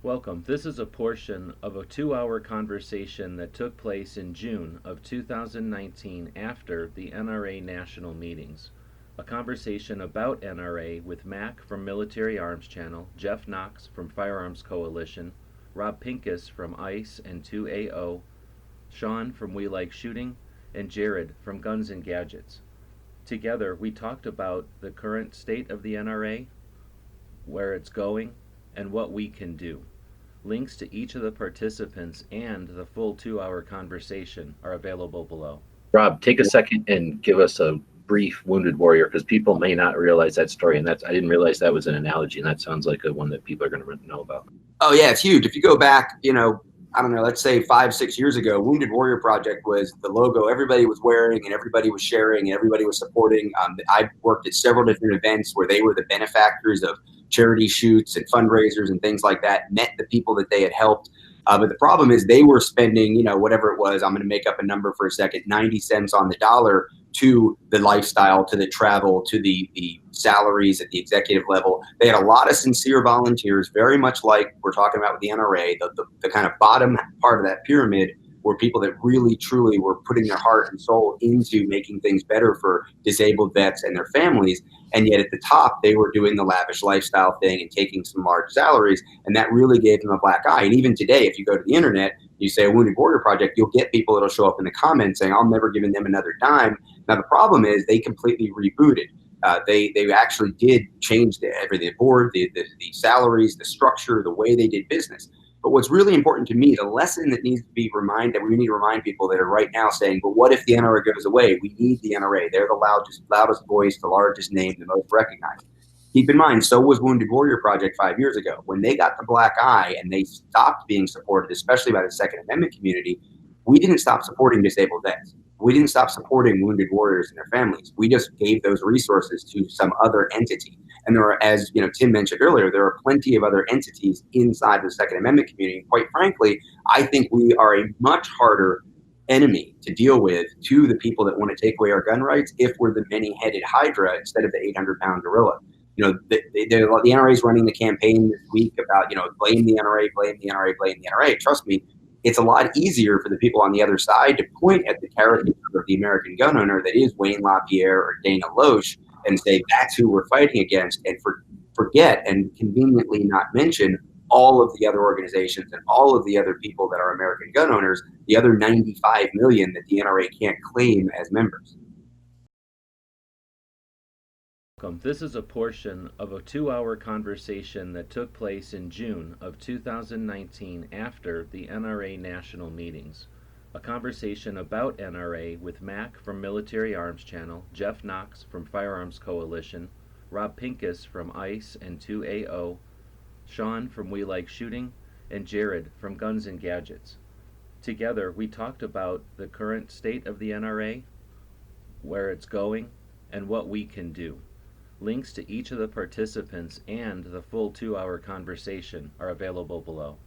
Welcome. This is a portion of a 2-hour conversation that took place in June of 2019 after the NRA national meetings. A conversation about NRA with Mac from Military Arms Channel, Jeff Knox from Firearms Coalition, Rob Pincus from I.C.E and 2AO, Shawn from We Like Shooting, and Jared from Guns and Gadgets. Together, we talked about the current state of the NRA, where it's going, and what we can do. Links to each of the participants and the full 2-hour conversation are available below. Rob, take a second and give us a brief Wounded Warrior, because people may not realize that story, and I didn't realize that was an analogy, and that sounds like one that people are going to know about. Oh yeah, it's huge. If you go back, I don't know, let's say 5-6 years ago, Wounded Warrior Project was the logo everybody was wearing and everybody was sharing and everybody was supporting. I worked at several different events where they were the benefactors of charity shoots and fundraisers and things like that, met the people that they had helped. But the problem is they were spending, whatever it was, I'm going to make up a number for a second, 90 cents on the dollar to the lifestyle, to the travel, to the salaries at the executive level. They had a lot of sincere volunteers, very much like we're talking about with the NRA, the kind of bottom part of that pyramid were people that really, truly were putting their heart and soul into making things better for disabled vets and their families. And yet at the top, they were doing the lavish lifestyle thing and taking some large salaries. And that really gave them a black eye. And even today, if you go to the internet, you say a Wounded Warrior Project, you'll get people that'll show up in the comments saying, I'm never giving them another dime. Now, the problem is they completely rebooted. They actually did change everything, the board, the salaries, the structure, the way they did business. But what's really important to me, the lesson that needs to be reminded, we need to remind people that are right now saying, but what if the NRA goes away? We need the NRA. They're the loudest voice, the largest name, the most recognized. Keep in mind, so was Wounded Warrior Project 5 years ago. When they got the black eye and they stopped being supported, especially by the Second Amendment community, we didn't stop supporting disabled vets. We didn't stop supporting wounded warriors and their families. We just gave those resources to some other entity. And there are, as Tim mentioned earlier, there are plenty of other entities inside the Second Amendment community. And quite frankly, I think we are a much harder enemy to deal with to the people that want to take away our gun rights if we're the many-headed Hydra instead of the 800-pound gorilla. The NRA is running the campaign this week about, blame the NRA, blame the NRA, blame the NRA. Trust me, it's a lot easier for the people on the other side to point at the caricature of the American gun owner that is Wayne LaPierre or Dana Loesch and say that's who we're fighting against, and forget and conveniently not mention all of the other organizations and all of the other people that are American gun owners, the other 95 million that the NRA can't claim as members. This is a portion of a 2-hour conversation that took place in June of 2019 after the NRA national meetings. A conversation about NRA with Mac from Military Arms Channel, Jeff Knox from Firearms Coalition, Rob Pincus from I.C.E and 2AO, Shawn from We Like Shooting, and Jared from Guns and Gadgets. Together, we talked about the current state of the NRA, where it's going, and what we can do. Links to each of the participants and the full 2-hour conversation are available below.